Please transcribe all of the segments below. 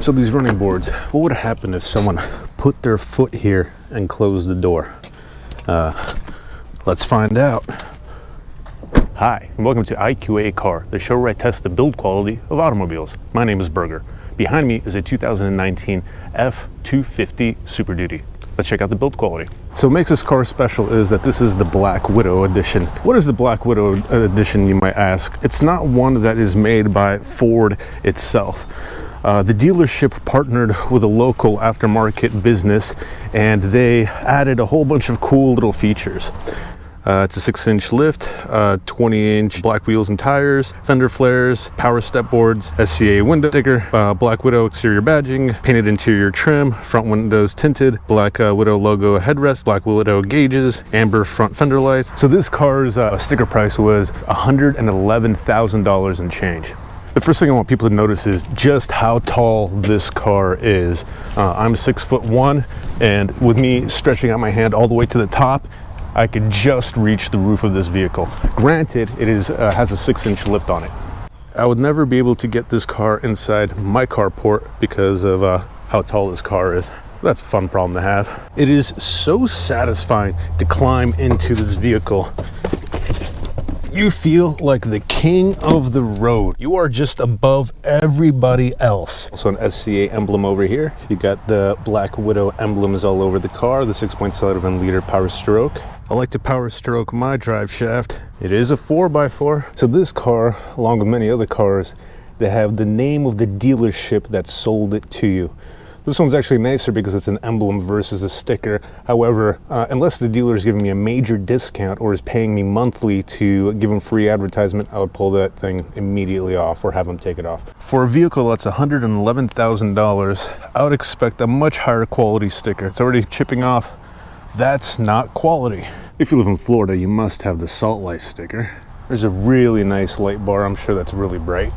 So these running boards, what would happen if someone put their foot here and closed the door? Let's find out. Hi, and welcome to iQAaCar, the show where I test the build quality of automobiles. My name is Berger. Behind me is a 2019 F250 Super Duty. Let's check out the build quality. So what makes this car special is that this is the Black Widow edition. What is the Black Widow edition, you might ask? It's not one that is made by Ford itself. The dealership partnered with a local aftermarket business and they added a whole bunch of cool little features. It's a 6-inch lift, 20-inch black wheels and tires, fender flares, power step boards, SCA window sticker, Black Widow exterior badging, painted interior trim, front windows tinted, Black Widow logo headrest, Black Widow gauges, amber front fender lights. So this car's sticker price was $111,000 and change. The first thing I want people to notice is just how tall this car is. I'm 6'1", and with me stretching out my hand all the way to the top, I could just reach the roof of this vehicle. Granted, it has a 6-inch lift on it. I would never be able to get this car inside my carport because of how tall this car is. That's a fun problem to have. It is so satisfying to climb into this vehicle. You feel like the king of the road. You are just above everybody else. Also an SCA emblem over here. You got the Black Widow emblems all over the car, the 6.7-liter power stroke. I like to power stroke my drive shaft. It is a 4x4. So this car, along with many other cars, they have the name of the dealership that sold it to you. This one's actually nicer because it's an emblem versus a sticker. However, unless the dealer is giving me a major discount or is paying me monthly to give them free advertisement, I would pull that thing immediately off or have them take it off. For a vehicle that's $111,000, I would expect a much higher quality sticker. It's already chipping off. That's not quality. If you live in Florida, you must have the Salt Life sticker. There's a really nice light bar. I'm sure that's really bright.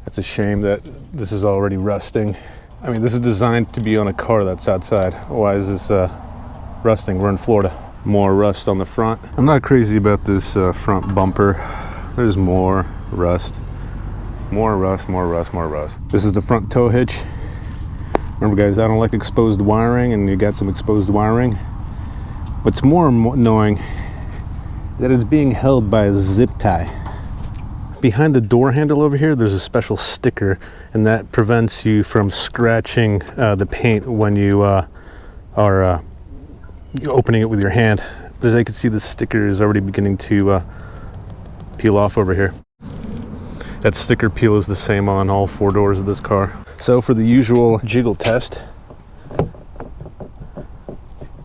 It's a shame that this is already rusting. I mean, this is designed to be on a car that's outside. Why is this rusting? We're in Florida. More rust on the front. I'm not crazy about this front bumper. There's more rust. More rust, more rust, more rust. This is the front tow hitch. Remember guys, I don't like exposed wiring, and you got some exposed wiring. What's more annoying is that it's being held by a zip tie. Behind the door handle over here, there's a special sticker, and that prevents you from scratching the paint when you are opening it with your hand. But as I can see, the sticker is already beginning to peel off over here. That sticker peel is the same on all 4 doors of this car. So for the usual jiggle test,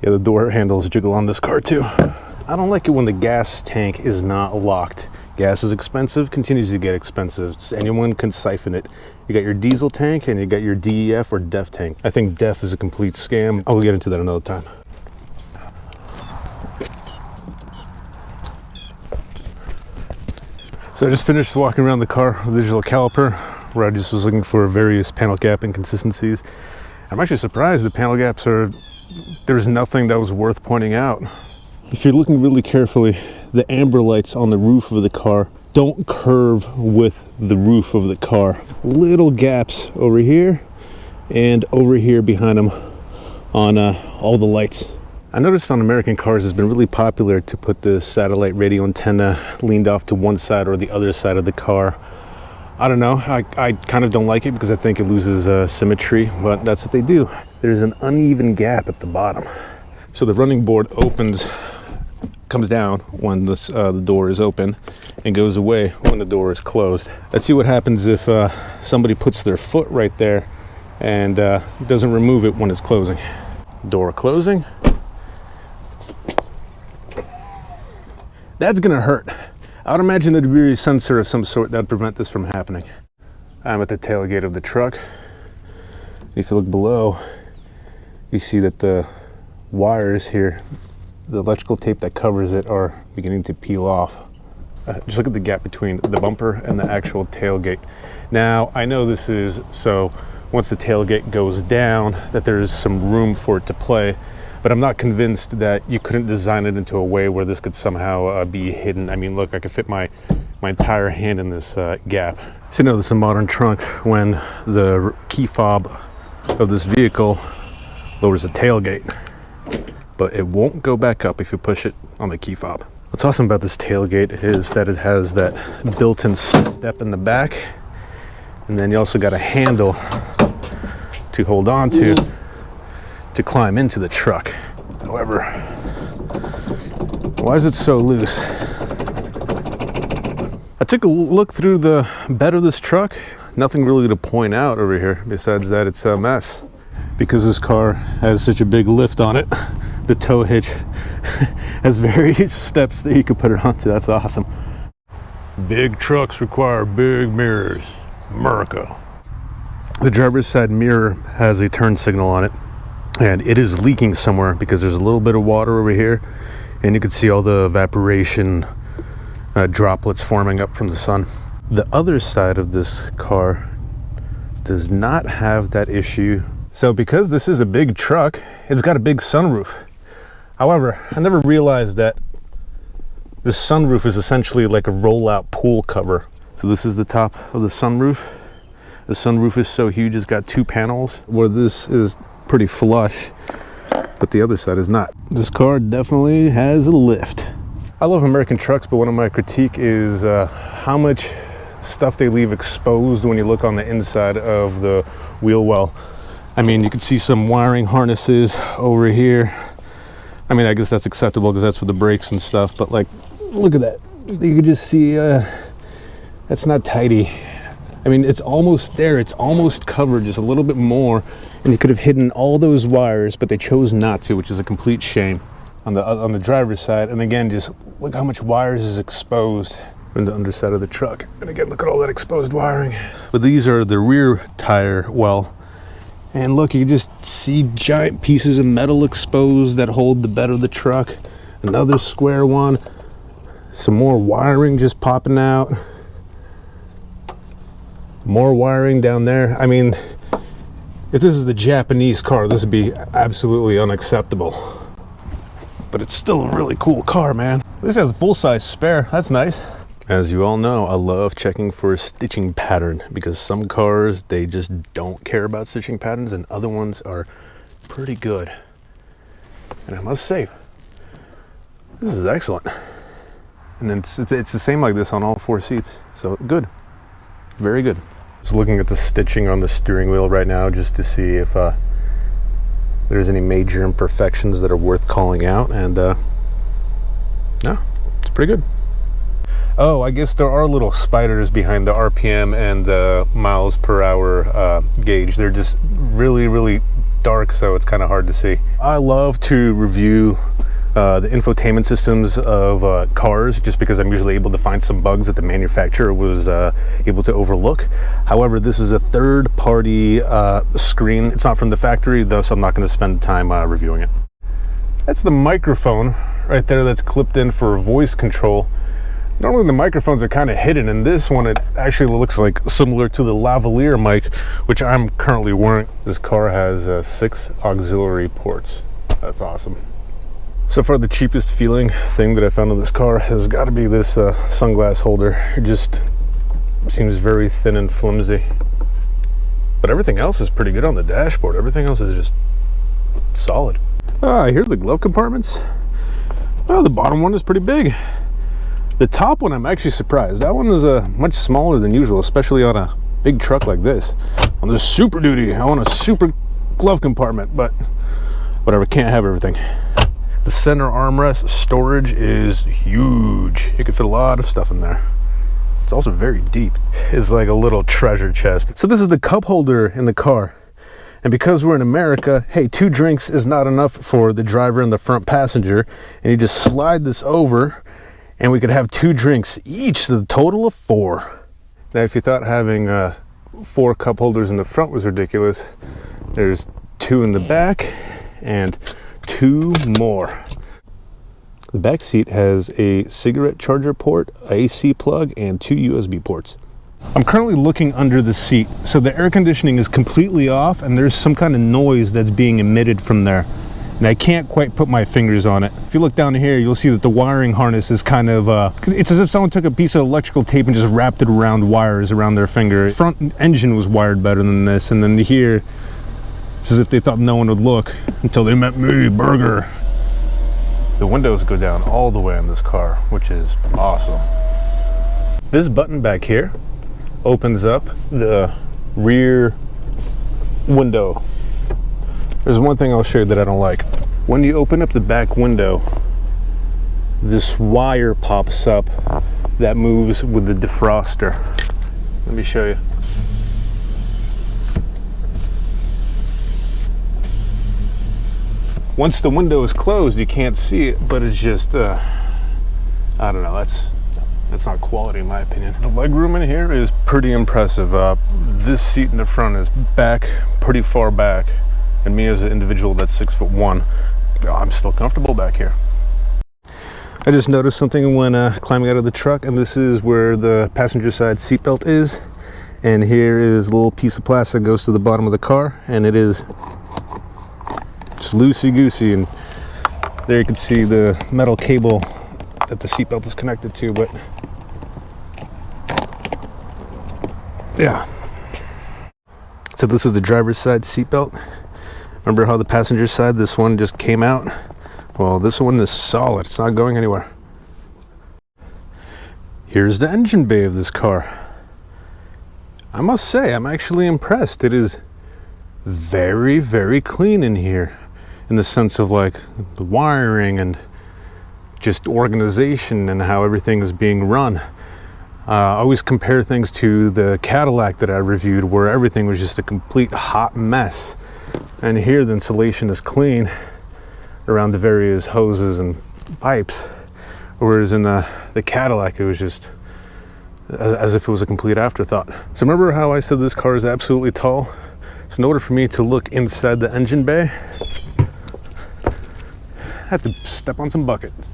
yeah, the door handles jiggle on this car too. I don't like it when the gas tank is not locked. Gas is expensive, continues to get expensive. Anyone can siphon it. You got your diesel tank and you got your DEF or DEF tank. I think DEF is a complete scam. I'll get into that another time. So I just finished walking around the car with the digital caliper, where I just was looking for various panel gap inconsistencies. I'm actually surprised the panel gaps there's nothing that was worth pointing out. If you're looking really carefully, the amber lights on the roof of the car don't curve with the roof of the car. Little gaps over here and over here behind them on all the lights. I noticed on American cars it's been really popular to put the satellite radio antenna leaned off to one side or the other side of the car. I don't know, I kind of don't like it because I think it loses symmetry, but that's what they do. There's an uneven gap at the bottom. So the running board comes down when the door is open and goes away when the door is closed. Let's see what happens if somebody puts their foot right there and doesn't remove it when it's closing. Door closing. That's gonna hurt. I would imagine there'd be a sensor of some sort that would prevent this from happening. I'm at the tailgate of the truck. If you look below, you see that the wires here, the electrical tape that covers it, are beginning to peel off. Just look at the gap between the bumper and the actual tailgate. Now, I know this is so once the tailgate goes down that there's some room for it to play, but I'm not convinced that you couldn't design it into a way where this could somehow be hidden. I mean, look, I could fit my entire hand in this gap. So you know, this is a modern trunk when the key fob of this vehicle lowers the tailgate, but it won't go back up if you push it on the key fob. What's awesome about this tailgate is that it has that built-in step in the back, and then you also got a handle to hold on to climb into the truck. However, why is it so loose? I took a look through the bed of this truck. Nothing really to point out over here besides that it's a mess. Because this car has such a big lift on it, the tow hitch has various steps that you can put it onto. That's awesome. Big trucks require big mirrors. America. The driver's side mirror has a turn signal on it, and it is leaking somewhere because there's a little bit of water over here, and you can see all the evaporation droplets forming up from the sun. The other side of this car does not have that issue. So because this is a big truck, it's got a big sunroof. However, I never realized that this sunroof is essentially like a rollout pool cover. So this is the top of the sunroof. The sunroof is so huge, it's got two panels where this is pretty flush, but the other side is not. This car definitely has a lift. I love American trucks, but one of my critique is how much stuff they leave exposed when you look on the inside of the wheel well. I mean, you can see some wiring harnesses over here. I mean, I guess that's acceptable because that's for the brakes and stuff, but like, look at that. You can just see that's not tidy. I mean, it's almost there. It's almost covered just a little bit more, and you could have hidden all those wires, but they chose not to, which is a complete shame on the driver's side. And again, just look how much wires is exposed in the underside of the truck. And again, look at all that exposed wiring. But these are the rear tire well. And look, you can just see giant pieces of metal exposed that hold the bed of the truck. Another square one. Some more wiring just popping out. More wiring down there. I mean, if this is a Japanese car, this would be absolutely unacceptable. But it's still a really cool car, man. This has a full-size spare. That's nice. As you all know, I love checking for a stitching pattern because some cars, they just don't care about stitching patterns, and other ones are pretty good. And I must say, this is excellent. And it's the same like this on all four seats. So good, very good. Just looking at the stitching on the steering wheel right now just to see if there's any major imperfections that are worth calling out, and no, it's pretty good. Oh, I guess there are little spiders behind the RPM and the miles per hour gauge. They're just really, really dark, so it's kind of hard to see. I love to review the infotainment systems of cars just because I'm usually able to find some bugs that the manufacturer was able to overlook. However, this is a third-party screen. It's not from the factory, thus I'm not going to spend time reviewing it. That's the microphone right there that's clipped in for voice control. Normally the microphones are kind of hidden. In this one, it actually looks like similar to the lavalier mic, which I'm currently wearing. This car has 6 auxiliary ports. That's awesome. So far, the cheapest feeling thing that I found on this car has got to be this sunglass holder. It just seems very thin and flimsy. But everything else is pretty good on the dashboard. Everything else is just solid. I hear the glove compartments. Oh, the bottom one is pretty big. The top one, I'm actually surprised. That one is much smaller than usual, especially on a big truck like this. On the Super Duty, I want a super glove compartment, but whatever, can't have everything. The center armrest storage is huge. You can fit a lot of stuff in there. It's also very deep. It's like a little treasure chest. So this is the cup holder in the car. And because we're in America, hey, 2 drinks is not enough for the driver and the front passenger. And you just slide this over and we could have 2 drinks each, so the total of 4. Now, if you thought having 4 cup holders in the front was ridiculous, there's 2 in the back and 2 more. The back seat has a cigarette charger port, AC plug, and 2 USB ports. I'm currently looking under the seat, so the air conditioning is completely off and there's some kind of noise that's being emitted from there. And I can't quite put my fingers on it. If you look down here, you'll see that the wiring harness is kind of, it's as if someone took a piece of electrical tape and just wrapped it around wires around their finger. Front engine was wired better than this, and then here, It's as if they thought no one would look until they met me, Burger. The windows go down all the way on this car, which is awesome. This button back here opens up the rear window. There's one thing I'll show you that I don't like. When you open up the back window, this wire pops up that moves with the defroster. Let me show you. Once the window is closed, you can't see it, but it's just, I don't know, that's not quality in my opinion. The legroom in here is pretty impressive. This seat in the front is back, pretty far back, and me as an individual that's 6'1", I'm still comfortable back here. I just noticed something when climbing out of the truck, and this is where the passenger side seatbelt is, and here is a little piece of plastic that goes to the bottom of the car, and it is just loosey-goosey, and there you can see the metal cable that the seatbelt is connected to, but yeah. So this is the driver's side seatbelt. Remember how the passenger side, this one just came out? Well, this one is solid, it's not going anywhere. Here's the engine bay of this car. I must say, I'm actually impressed. It is very, very clean in here, in the sense of like the wiring and just organization and how everything is being run. I always compare things to the Cadillac that I reviewed, where everything was just a complete hot mess. And here the insulation is clean around the various hoses and pipes, whereas in the Cadillac it was just as if it was a complete afterthought. So remember how I said this car is absolutely tall? So in order for me to look inside the engine bay, I have to step on some buckets.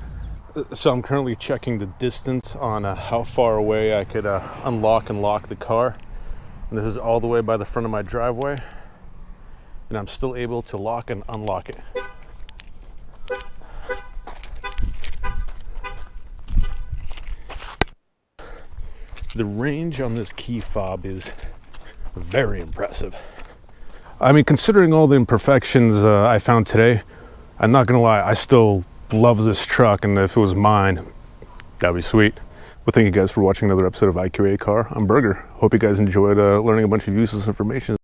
So I'm currently checking the distance on how far away I could unlock and lock the car. And this is all the way by the front of my driveway. And I'm still able to lock and unlock it. The range on this key fob is very impressive. I mean, considering all the imperfections I found today, I'm not gonna lie, I still love this truck, and if it was mine, that'd be sweet. Well, thank you guys for watching another episode of iQAaCar. I'm Burger. Hope you guys enjoyed learning a bunch of useless information.